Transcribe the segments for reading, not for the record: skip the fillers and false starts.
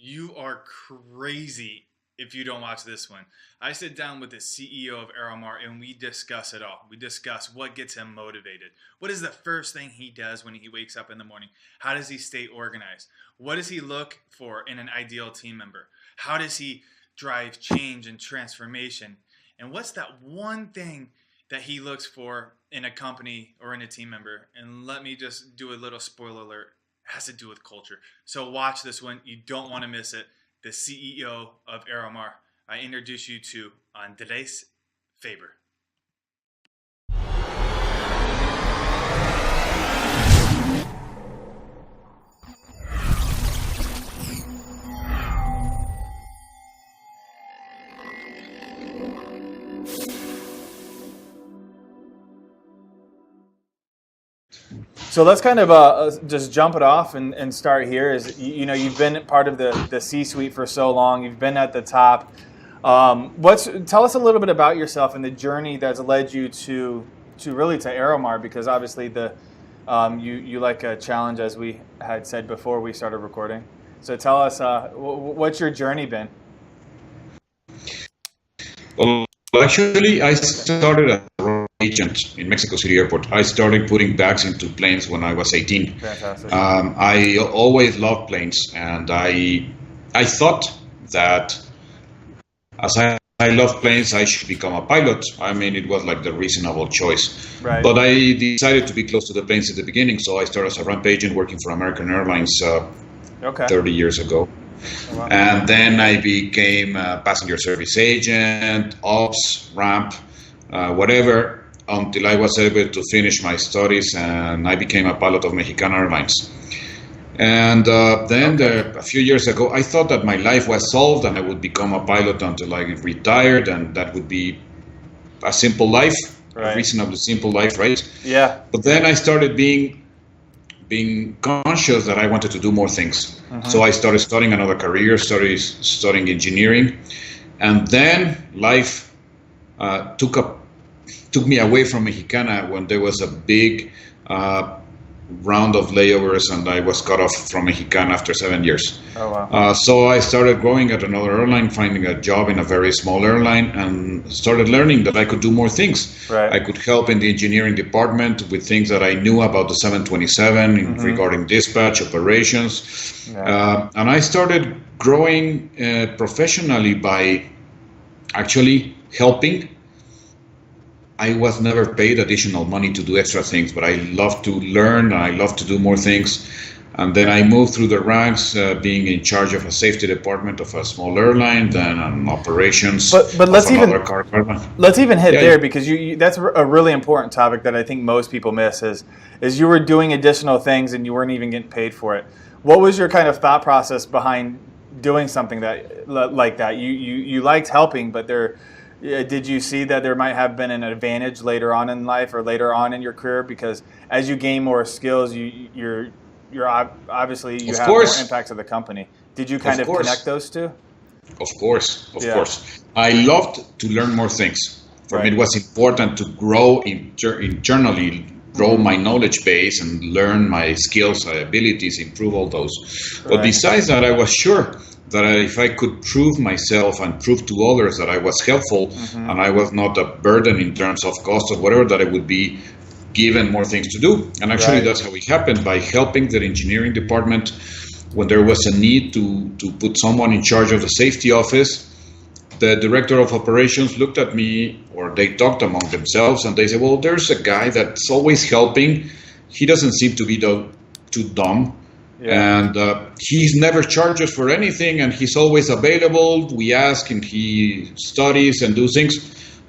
You are crazy if you don't watch this one. I sit down with the CEO of Aeromar and we discuss it all. We discuss what gets him motivated. What is the first thing he does when he wakes up in the morning? How does he stay organized? What does he look for in an ideal team member? How does he drive change and transformation? And what's that one thing that he looks for in a company or in a team member? And let me just do a little spoiler alert. It has to do with culture. So watch this one. You don't want to miss it. The CEO of Aeromar. I introduce you to Andrés Fabre. So let's kind of just jump it off and start here. You've been part of the C-suite for so long. You've been at the top. Tell us a little bit about yourself and the journey that's led you to Aeromar, because obviously you like a challenge, as we had said before we started recording. So tell us what's your journey been? Well, actually, I started as a agent in Mexico City Airport. I started putting bags into planes when I was 18. Fantastic. I always loved planes, and I thought that as I love planes, I should become a pilot. I mean, it was like the reasonable choice. Right. But I decided to be close to the planes at the beginning, so I started as a ramp agent working for American Airlines 30 years ago. Oh, wow. And then I became a passenger service agent, ops, ramp, whatever, until I was able to finish my studies, and I became a pilot of Mexican Airlines. And then a few years ago, I thought that my life was solved and I would become a pilot until I retired, and that would be a simple life, Right. a reasonably simple life, right? Yeah. But then I started being conscious that I wanted to do more things. So I started studying another career, studying engineering, and then life took me away from Mexicana when there was a big round of layovers, and I was cut off from Mexicana after 7 years. Oh, wow. So I started growing at another airline, finding a job in a very small airline, and started learning that I could do more things. Right. I could help in the engineering department with things that I knew about the 727 regarding dispatch operations. Yeah. And I started growing professionally by actually helping. I was never paid additional money to do extra things, but I love to learn and I love to do more things. And then I moved through the ranks, being in charge of a safety department of a small airline, then on operations But of let's another car airline. Let's even hit Yeah. there, because that's a really important topic that I think most people miss is you were doing additional things and you weren't even getting paid for it. What was your kind of thought process behind doing something like that? You liked helping, but did you see that there might have been an advantage later on in life or later on in your career? Because as you gain more skills, you're obviously you Of have course. more impact to the company. Did you kind of course. connect those two? Of course. Yeah. I loved to learn more things. For me, it was important to grow internally, grow my knowledge base and learn my skills, abilities, improve all those. But Right. besides that, I was sure that if I could prove myself and prove to others that I was helpful and I was not a burden in terms of cost or whatever, that I would be given more things to do. And actually, Right. that's how it happened, by helping the engineering department when there was a need to put someone in charge of the safety office. The director of operations looked at me, or they talked among themselves, and they said, well, there's a guy that's always helping. He doesn't seem to be too dumb. Yeah. And he's never charged us for anything, and he's always available. We ask, and he studies and do things.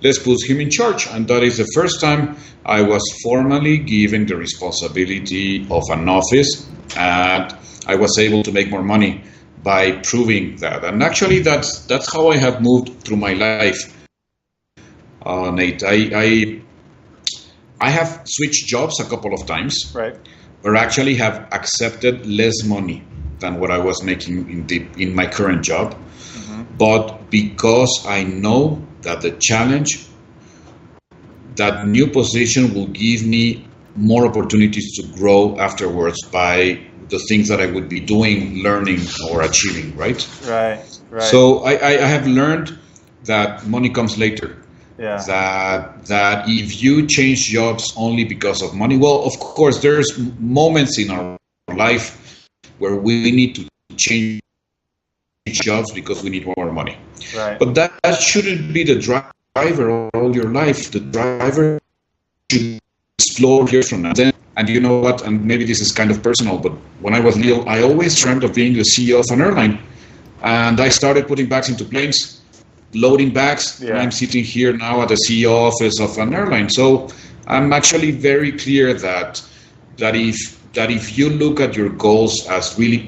Let's put him in charge. And that is the first time I was formally given the responsibility of an office, and I was able to make more money by proving that. And actually, that's how I have moved through my life, Nate. I have switched jobs a couple of times, Right. or actually have accepted less money than what I was making in my current job. But because I know that the challenge, that new position will give me more opportunities to grow afterwards by the things that I would be doing, learning, or achieving, right? Right. So I have learned that money comes later. Yeah. That if you change jobs only because of money, well, of course, there's moments in our life where we need to change jobs because we need more money. Right. But that shouldn't be the driver all your life. The driver should explore years from now. And you know what? And maybe this is kind of personal, but when I was little, I always dreamt of being the CEO of an airline. And I started putting bags into planes, loading bags. Yeah. And I'm sitting here now at the CEO office of an airline. So I'm actually very clear that if you look at your goals as really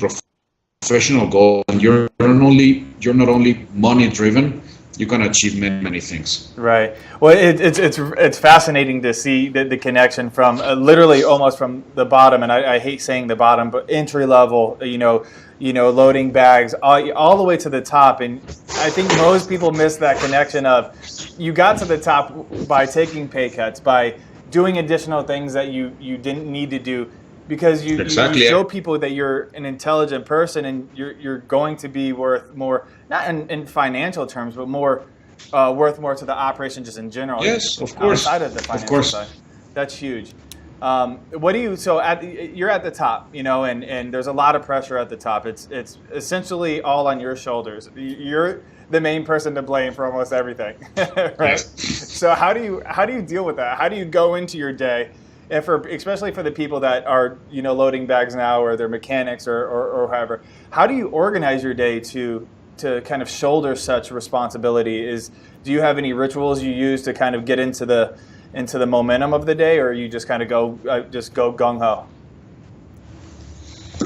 professional goals, and you're not only money driven, you can achieve many things. Right. Well, it's fascinating to see the connection from literally almost from the bottom, and I hate saying the bottom, but entry level, loading bags all the way to the top. And I think most people miss that connection of you got to the top by taking pay cuts, by doing additional things that you didn't need to do, because you show people that you're an intelligent person and you're going to be worth more, not in financial terms, but more worth more to the operation just in general. Yes, of course. Outside of the financial side. That's huge. You're at the top, and there's a lot of pressure at the top. It's essentially all on your shoulders. You're the main person to blame for almost everything, right? Yes. So how do you deal with that? How do you go into your day? And especially for the people that are, loading bags now, or they're mechanics or however, how do you organize your day to kind of shoulder such responsibility? Do you have any rituals you use to kind of get into the momentum of the day, or you just kind of go gung ho?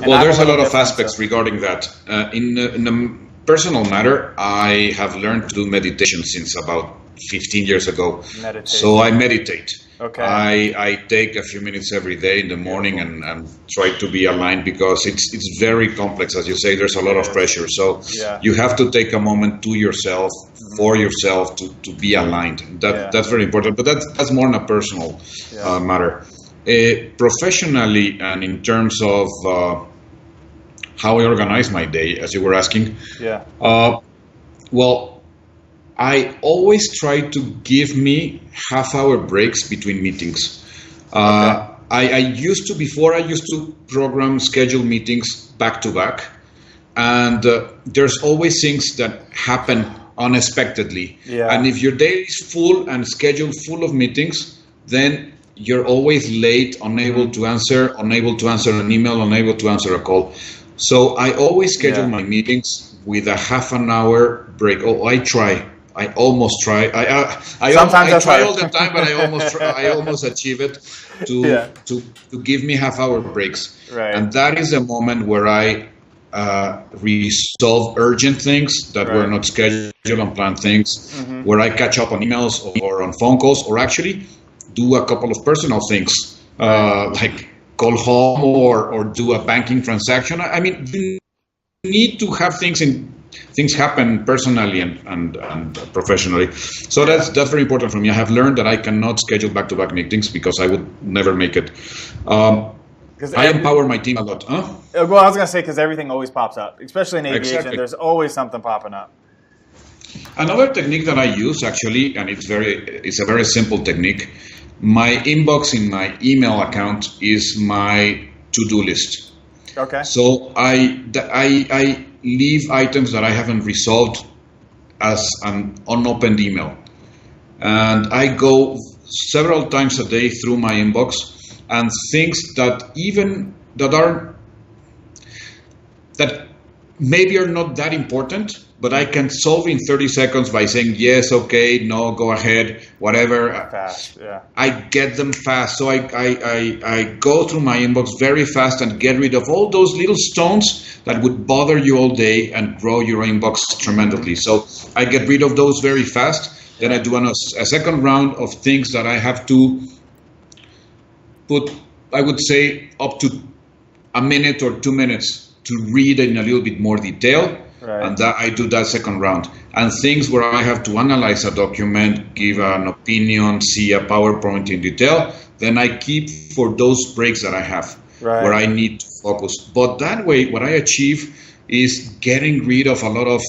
Well, there's a lot of aspects regarding that. In the personal matter, I have learned to do meditation since about 15 years ago. Meditation. So I meditate. Okay. I take a few minutes every day in the morning and try to be aligned, because it's very complex. As you say, there's a lot of pressure. So you have to take a moment to yourself, for yourself, to be aligned. That's very important. But that's more on a personal matter. Professionally, and in terms of how I organize my day, as you were asking. Yeah. Well, I always try to give me half-hour breaks between meetings. I used to program schedule meetings back to back, and there's always things that happen unexpectedly. Yeah. And if your day is full and scheduled full of meetings, then you're always late, unable to answer an email, unable to answer a call. So I always schedule my meetings with a half an hour break. I almost try. I try all the time, but I almost achieve it to give me half-hour breaks. Right. And that is a moment where I resolve urgent things that were not scheduled and planned things, where I catch up on emails or on phone calls, or actually do a couple of personal things, like call home or do a banking transaction. I mean, you need to have things happen personally and professionally. So that's very important for me. I have learned that I cannot schedule back-to-back meetings because I would never make it. I empower my team a lot. Huh? Well, I was going to say, because everything always pops up, especially in aviation. Exactly. There's always something popping up. Another technique that I use, actually, and it's a very simple technique. My inbox in my email account is my to-do list. Okay. So I leave items that I haven't resolved as an unopened email. And I go several times a day through my inbox, and things that maybe are not that important, but I can solve in 30 seconds by saying yes, okay, no, go ahead, whatever. Fast, yeah. I get them fast. So I go through my inbox very fast and get rid of all those little stones that would bother you all day and grow your inbox tremendously. So I get rid of those very fast. Then I do a second round of things that I have to put, I would say, up to a minute or 2 minutes to read in a little bit more detail. Right. And I do that second round. And things where I have to analyze a document, give an opinion, see a PowerPoint in detail, then I keep for those breaks that I have where I need to focus. But that way, what I achieve is getting rid of a lot of,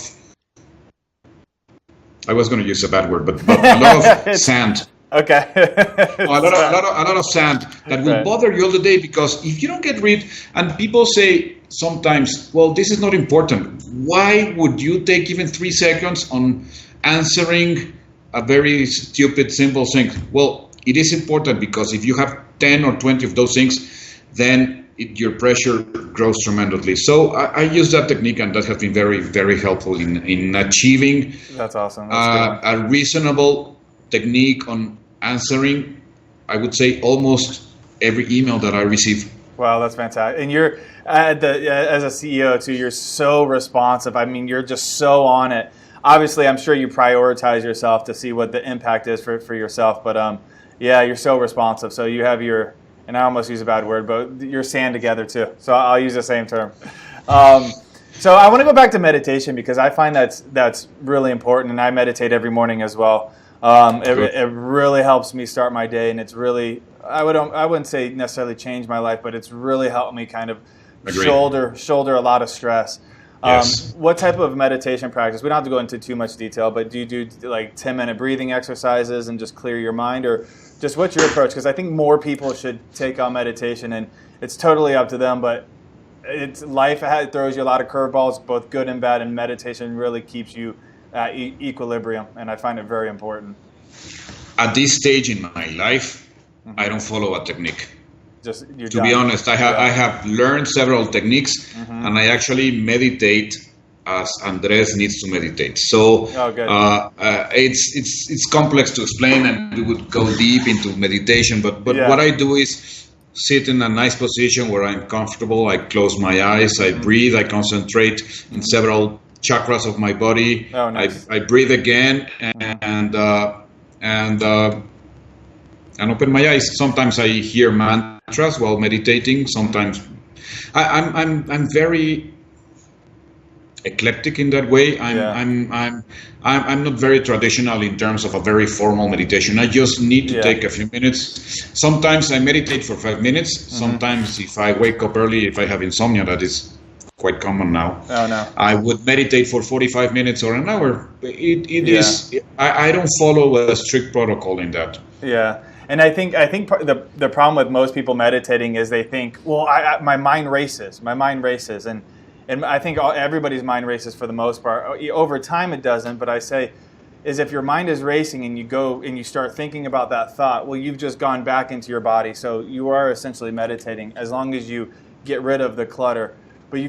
I was going to use a bad word, but a lot of sand. Okay. a lot of sand that will bother you all the day, because if you don't get rid, and people say sometimes, well, this is not important. Why would you take even 3 seconds on answering a very stupid, simple thing? Well, it is important, because if you have 10 or 20 of those things, then your pressure grows tremendously. So I use that technique, and that has been very, very helpful in achieving That's awesome. a reasonable technique on answering, I would say, almost every email that I receive. Wow, that's fantastic. And you're, as a CEO too, you're so responsive. I mean, you're just so on it. Obviously, I'm sure you prioritize yourself to see what the impact is for yourself. But yeah, you're so responsive. So you have your, and I almost use a bad word, but your sand together too. So I'll use the same term. So I want to go back to meditation, because I find that's really important, and I meditate every morning as well. It really helps me start my day, and it's really, I wouldn't say necessarily change my life, but it's really helped me kind of shoulder a lot of stress. Yes. What type of meditation practice? We don't have to go into too much detail, but do you do like 10-minute breathing exercises and just clear your mind, or just what's your approach? Because I think more people should take on meditation, and it's totally up to them, but life throws you a lot of curveballs, both good and bad, and meditation really keeps you at equilibrium, and I find it very important. At this stage in my life, I don't follow a technique. To be honest, I have learned several techniques, and I actually meditate as Andrés needs to meditate. So it's complex to explain, and we would go deep into meditation. But what I do is sit in a nice position where I'm comfortable. I close my eyes, I breathe, I concentrate in several chakras of my body. Oh, nice. I breathe again and open my eyes. Sometimes I hear mantras while meditating. Sometimes I'm very eclectic in that way. I'm not very traditional in terms of a very formal meditation. I just need to take a few minutes. Sometimes I meditate for 5 minutes. Sometimes if I wake up early, if I have insomnia, that is quite common now. Oh, no. I would meditate for 45 minutes or an hour. I don't follow a strict protocol in that. Yeah. And I think the problem with most people meditating is they think, well, my mind races, and I think everybody's mind races for the most part. Over time, it doesn't. But I say, is if your mind is racing and you go and you start thinking about that thought, well, you've just gone back into your body. So you are essentially meditating, as long as you get rid of the clutter. But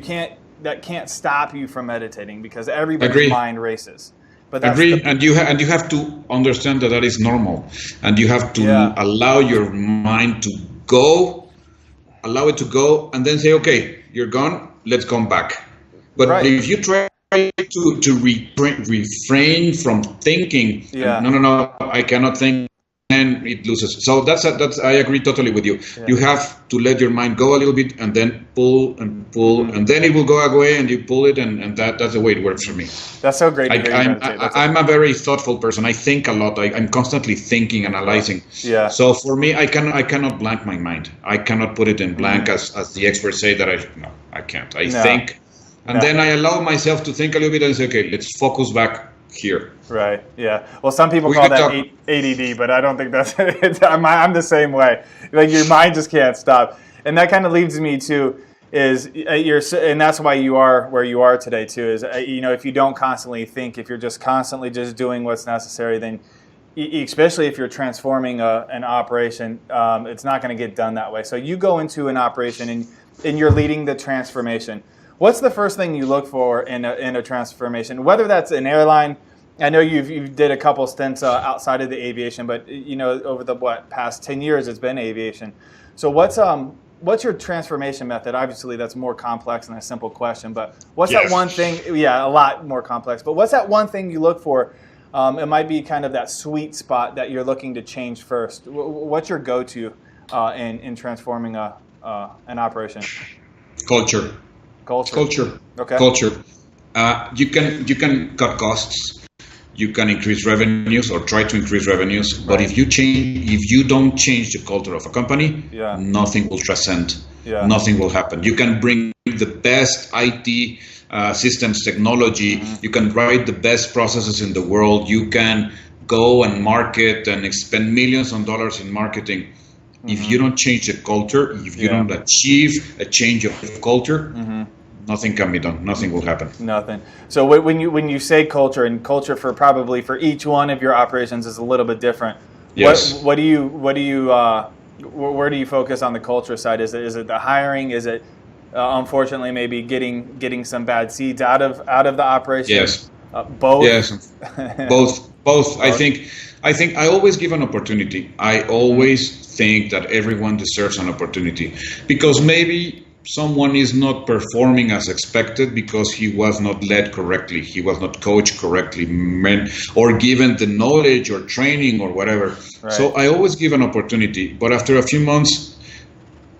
that can't stop you from meditating, because everybody's mind races. But agree, and you have to understand that is normal, and you have to allow your mind to go, allow it to go, and then say, okay, you're gone, let's come back. But if you try to refrain from thinking, no, I cannot think, and it loses. So that's I agree totally with you. You have to let your mind go a little bit, and then pull, and then it will go away, and you pull it, and that's the way it works for me. That's so great. I'm a very thoughtful person. I think a lot. I'm constantly thinking, analyzing. Yeah. So for me, I cannot blank my mind. I cannot put it in blank as the experts say that I can't. I think, and then I allow myself to think a little bit and say, okay, let's focus back here. Right. Yeah. Well, some people call that ADD, but I don't think that's it. I'm the same way. Like, your mind just can't stop, and that kind of leads me to and that's why you are where you are today too. Is if you don't constantly think, if you're just constantly just doing what's necessary, then especially if you're transforming an operation, it's not going to get done that way. So you go into an operation and you're leading the transformation. What's the first thing you look for in a transformation? Whether that's an airline, I know you did a couple stints outside of the aviation, but over the past 10 years it's been aviation. So what's your transformation method? Obviously that's more complex than a simple question, but what's that one thing? Yeah, a lot more complex. But what's that one thing you look for? It might be kind of that sweet spot that you're looking to change first. What's your go-to in transforming an operation? Culture. Okay. Culture. You can cut costs. you can increase revenues or try to increase revenues. But if you don't change the culture of a company, nothing will transcend. Nothing will happen. You can bring the best IT systems technology. You can write the best processes in the world. You can go and market and spend millions of dollars in marketing. If you don't change the culture, if you don't achieve a change of culture, nothing can be done. Nothing will happen. Nothing. So when you say culture, and culture for each one of your operations is a little bit different. Yes. Where do you focus on the culture side? Is it the hiring? Is it unfortunately maybe getting some bad seeds out of the operation? Yes. Both. Yes. Both. I think I always give an opportunity. I always think that everyone deserves an opportunity, because maybe someone is not performing as expected because he was not led correctly, he was not coached correctly, or given the knowledge or training or whatever. Right. So I always give an opportunity, but after a few months,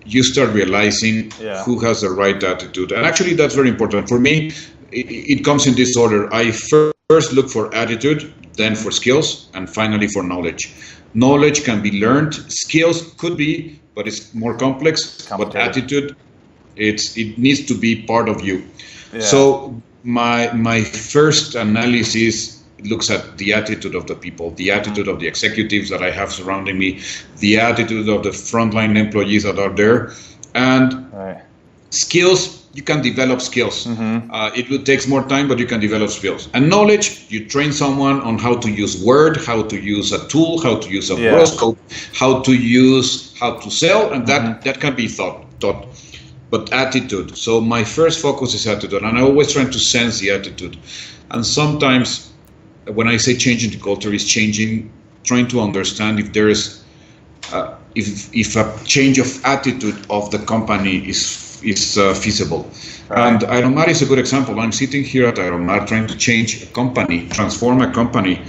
you start realizing who has the right attitude. And actually, that's very important. For me, it comes in this order. I first look for attitude, then for skills, and finally for knowledge. Knowledge can be learned. Skills could be, but it's more complex. But attitude, it needs to be part of you. Yeah. So my first analysis looks at the attitude of the people, the attitude of the executives that I have surrounding me, the attitude of the frontline employees that are there, and skills. You can develop skills. It will take more time, but you can develop skills. And knowledge, you train someone on how to use Word, how to use a tool, how to use a horoscope, how to sell, and that can be taught. But attitude. So my first focus is attitude, and I always try to sense the attitude. And sometimes when I say changing the culture, is trying to understand if there is, if a change of attitude of the company is feasible. Right. And Aeromar is a good example. I'm sitting here at Aeromar trying to change a company, transform a company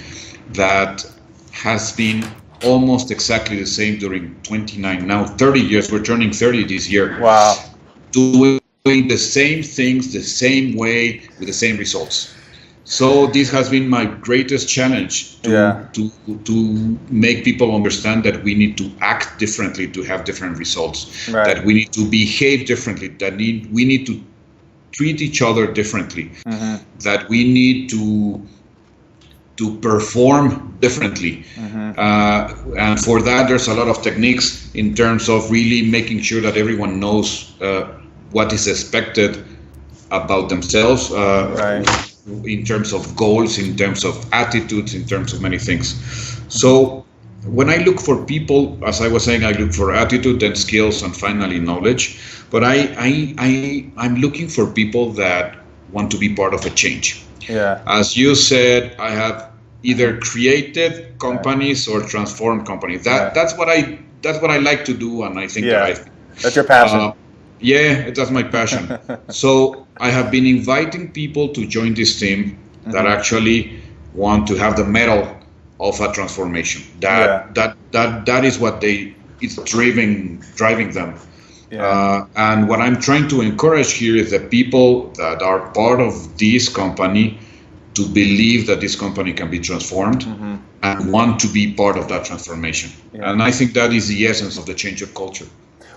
that has been almost exactly the same during 30 years. We're turning 30 this year. Wow. Doing the same things the same way with the same results. So this has been my greatest challenge to make people understand that we need to act differently to have different results, that we need to behave differently, that we need to treat each other differently, that we need to perform differently. And for that, there's a lot of techniques in terms of really making sure that everyone knows what is expected about themselves. In terms of goals, in terms of attitudes, in terms of many things. So when I look for people, as I was saying, I look for attitude, then skills, and finally knowledge. But I'm looking for people that want to be part of a change. Yeah. As you said, I have either created companies or transformed companies. That's what I like to do, and I think that's your passion. That's my passion. So I have been inviting people to join this team that actually want to have the mettle of a transformation. That is what it's driving them. And what I'm trying to encourage here is the people that are part of this company to believe that this company can be transformed and want to be part of that transformation. And I think that is the essence of the change of culture.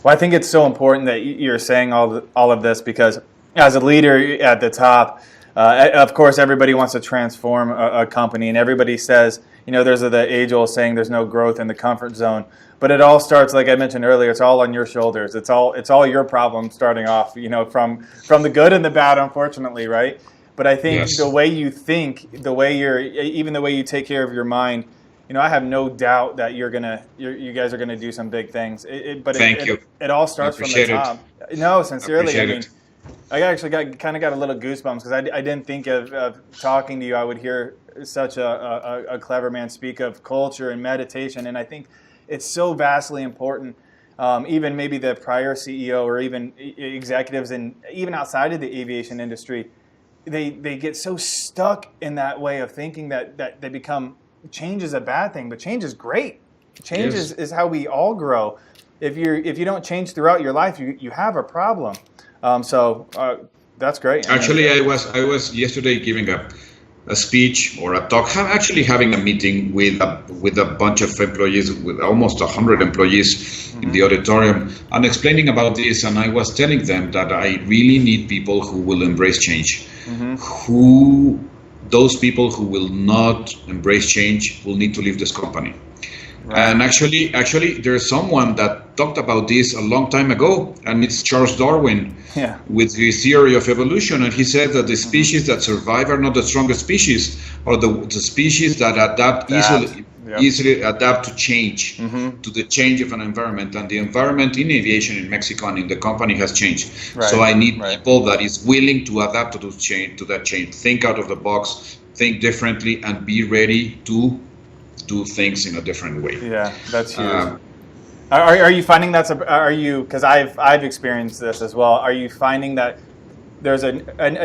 Well, I think it's so important that you're saying all of this, because as a leader at the top, of course, everybody wants to transform a company, and everybody says, there's the age-old saying, there's no growth in the comfort zone. But it all starts, like I mentioned earlier, it's all on your shoulders. It's all your problem starting off, from the good and the bad, unfortunately, right? But I think the way you think, even the way you take care of your mind, I have no doubt that you guys are gonna do some big things. Thank you. It all starts from the top. No, sincerely. I actually got a little goosebumps because I didn't think of talking to you. I would hear such a clever man speak of culture and meditation, and I think it's so vastly important. Even maybe the prior CEO or even executives, and even outside of the aviation industry, they get so stuck in that way of thinking that they become. Change is a bad thing, but change is great. Change is how we all grow. If you don't change throughout your life, you have a problem. So that's great. Actually, I was yesterday giving a speech or a talk, actually having a meeting with a bunch of employees, with almost 100 employees in the auditorium, and explaining about this. And I was telling them that I really need people who will embrace change. Those people who will not embrace change will need to leave this company. Right. And actually, there's someone that talked about this a long time ago, and it's Charles Darwin, with his theory of evolution. And he said that the species that survive are not the strongest species, or the species that easily adapt to change, to the change of an environment. And the environment in aviation, in Mexico, and in the company has changed. Right. So I need people that is willing to adapt to that change, think out of the box, think differently, and be ready to do things in a different way. Yeah, that's huge. Are you finding because I've experienced this as well. Are you finding that there's a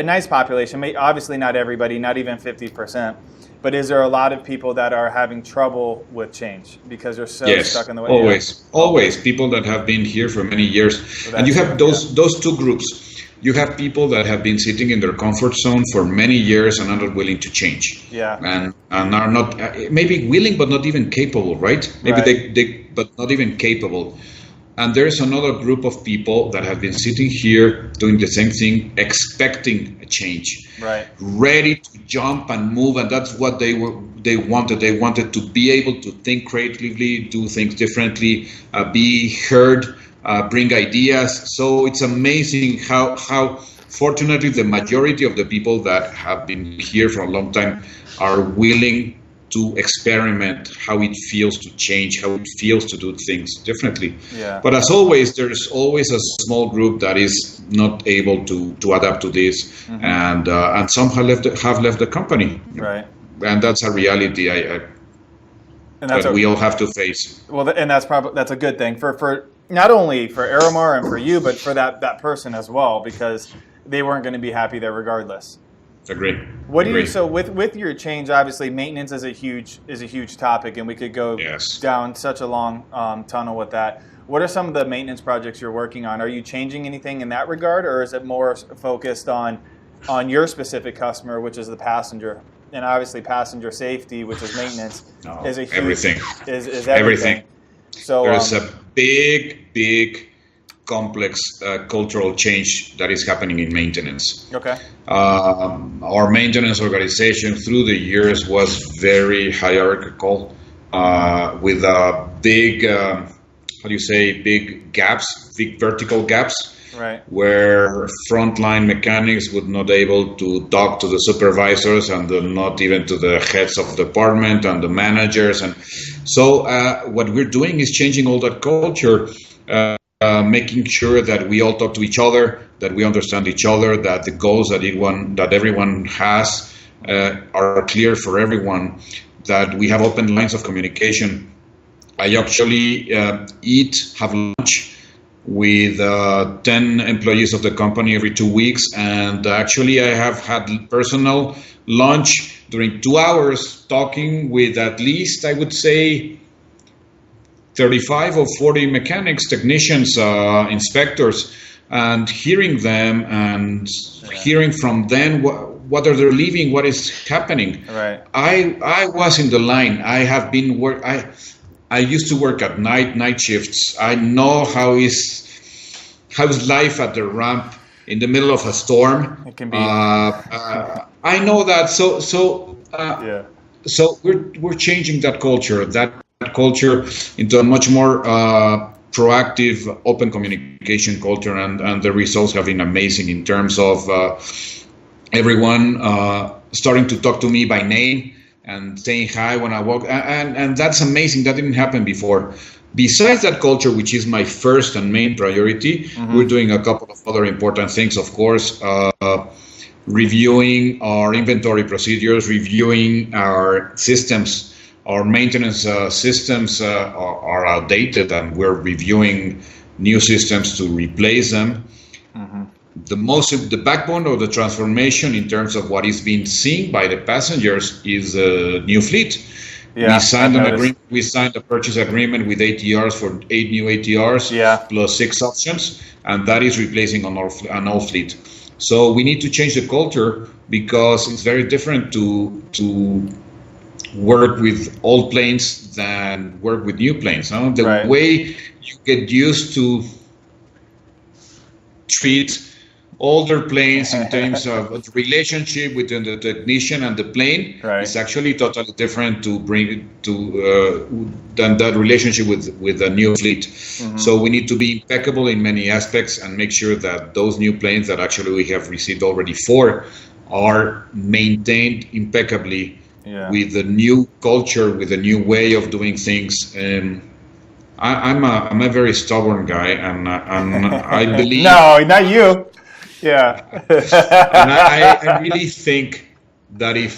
nice population, obviously not everybody, not even 50%, but is there a lot of people that are having trouble with change because they're so stuck in the way? Always people that have been here for many years. So and you have those two groups. You have people that have been sitting in their comfort zone for many years and are not willing to change. Yeah. And are not maybe willing but not even capable, right? Maybe they but not even capable. And there's another group of people that have been sitting here doing the same thing, expecting a change. Right. Ready to jump and move, and that's what they wanted. They wanted to be able to think creatively, do things differently, be heard, bring ideas. So it's amazing how fortunately the majority of the people that have been here for a long time are willing to experiment how it feels to change, how it feels to do things differently. Yeah. But as always, there's always a small group that is not able to adapt to this, and some have left the company. Right. And that's a reality that we all have to face. Well, and that's a good thing for not only for Aeromar and for you, but for that person as well, because they weren't going to be happy there regardless. Agree. So with your change, obviously maintenance is a huge topic, and we could go down such a long tunnel with that. What are some of the maintenance projects you're working on? Are you changing anything in that regard, or is it more focused on your specific customer, which is the passenger? And obviously passenger safety, which is maintenance, is a huge everything. Is everything. So there's a big complex cultural change that is happening in maintenance. Okay. Our maintenance organization through the years was very hierarchical, with big gaps, big vertical gaps. Right. Where frontline mechanics would not able to talk to the supervisors and not even to the heads of department and the managers. And so what we're doing is changing all that culture, making sure that we all talk to each other, that we understand each other, that the goals that everyone has are clear for everyone, that we have open lines of communication. I actually have lunch with 10 employees of the company every 2 weeks, and actually I have had personal lunch during 2 hours talking with at least, I would say, 35 or 40 mechanics, technicians, inspectors, and hearing them and hearing from them what are they leaving, what is happening. Right. I was in the line. I have been I used to work at night shifts. I know how is life at the ramp in the middle of a storm. It can be. I know that. So we're changing that culture into a much more proactive, open communication culture, and the results have been amazing in terms of everyone starting to talk to me by name and saying hi when I walk, and that's amazing. That didn't happen before. Besides that culture, which is my first and main priority, we're doing a couple of other important things, of course. Reviewing our inventory procedures, reviewing our systems. Our maintenance systems are outdated, and we're reviewing new systems to replace them. The backbone of the transformation in terms of what is being seen by the passengers is a new fleet. Yeah, we signed a purchase agreement with ATRs for 8 new ATRs plus 6 options, and that is replacing an old fleet. So we need to change the culture because it's very different to work with old planes than work with new planes. No? The Right. way you get used to treat older planes in terms of the relationship between the technician and the plane Right. is actually totally different to bring to than that relationship with a new fleet. So we need to be impeccable in many aspects and make sure that those new planes that actually we have received already 4 are maintained impeccably Yeah. with the new culture, with a new way of doing things. I'm a very stubborn guy, and I believe. No, not you. Yeah. And I really think that if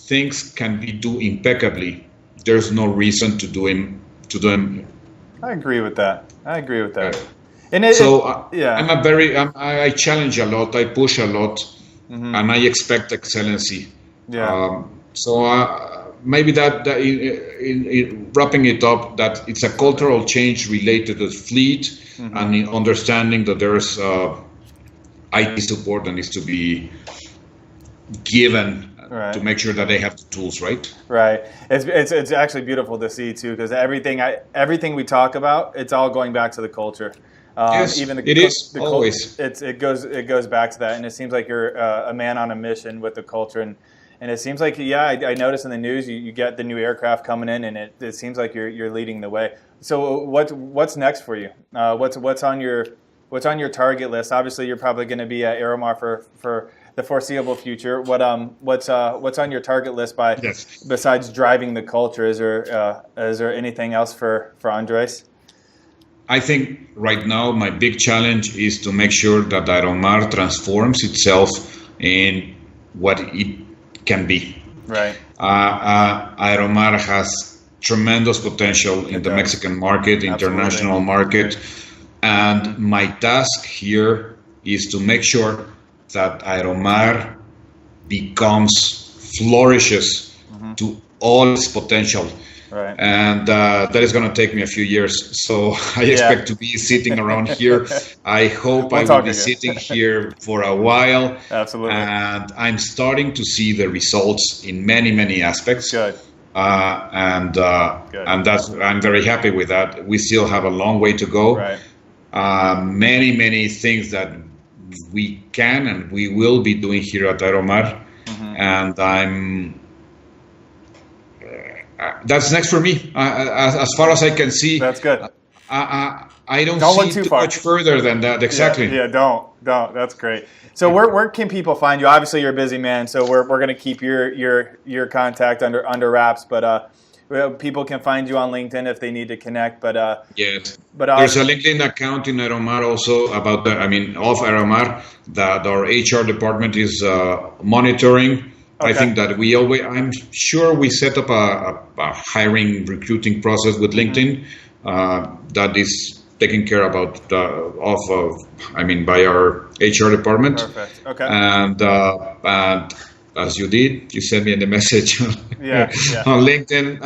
things can be done impeccably, there's no reason to do them. I agree with that. I agree with that. Right. And yeah. I challenge a lot, I push a lot, and I expect excellency. Yeah. Maybe that in wrapping it up, that it's a cultural change related to the fleet and in understanding that there's IT support that needs to be given Right. to make sure that they have the tools, right? Right. It's actually beautiful to see too, because everything we talk about, it's all going back to the culture. Yes, even it is always. It goes back to that, and it seems like you're a man on a mission with the culture, and it seems like I noticed in the news you get the new aircraft coming in, and it seems like you're leading the way. So what's next for you? What's on your target list? Obviously, you're probably going to be at Aeromar for the foreseeable future. What's on your target list besides driving the culture? Is there anything else for Andrés? I think right now my big challenge is to make sure that Aeromar transforms itself in what it can be. Right. Aeromar has tremendous potential in the Mexican market, international market, and my task here is to make sure that Aeromar flourishes to all its potential. Right. And that is going to take me a few years. So I expect to be sitting around here. I hope I will be sitting here for a while. Absolutely. And I'm starting to see the results in many, many aspects. Good. And I'm very happy with that. We still have a long way to go. Right. Many, many things that we can and we will be doing here at Aeromar. And that's next for me. As far as I can see. That's good. I don't look see too far. much further than that. Exactly. Yeah, don't. That's great. So where can people find you? Obviously, you're a busy man, so we're going to keep your contact under wraps. But people can find you on LinkedIn if they need to connect. But yes. But there's a LinkedIn account in Aeromar also of Aeromar that our HR department is monitoring. Okay. I think that I'm sure we set up a hiring recruiting process with LinkedIn that is taken care about by our HR department. Perfect. Okay. And as you did, you sent me the message on LinkedIn.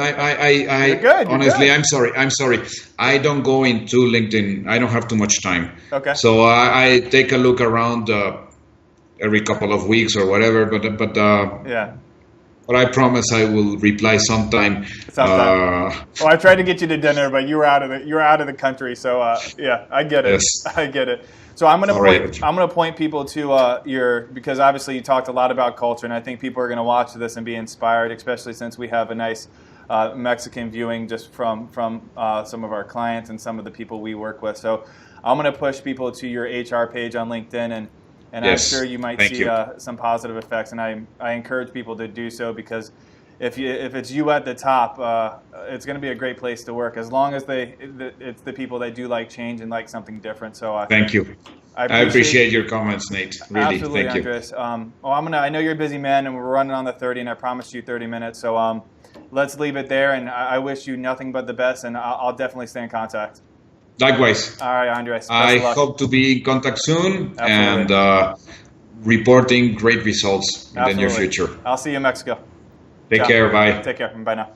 You're good. Honestly, I'm sorry. I don't go into LinkedIn. I don't have too much time. Okay. So I take a look around every couple of weeks or whatever, but I promise I will reply sometime. Well, I tried to get you to dinner, but you were out of the country, so I get it. Yes. I get it. So I'm gonna point people to because obviously you talked a lot about culture, and I think people are gonna watch this and be inspired, especially since we have a nice Mexican viewing just from some of our clients and some of the people we work with. So I'm gonna push people to your HR page on LinkedIn, and yes, I'm sure you might see some positive effects, and I encourage people to do so, because if it's you at the top, it's going to be a great place to work, as long as it's the people that do like change and like something different. So thank you. I appreciate your comments, Nate. Really, absolutely, thank you. Andrés. I know you're a busy man, and we're running on the 30, and I promised you 30 minutes. So let's leave it there, and I wish you nothing but the best, and I'll definitely stay in contact. Likewise. All right, Andrés. I hope to be in contact soon. Absolutely. And reporting great results in Absolutely. the near future. I'll see you in Mexico. Take care. Bye. Take care. Bye now.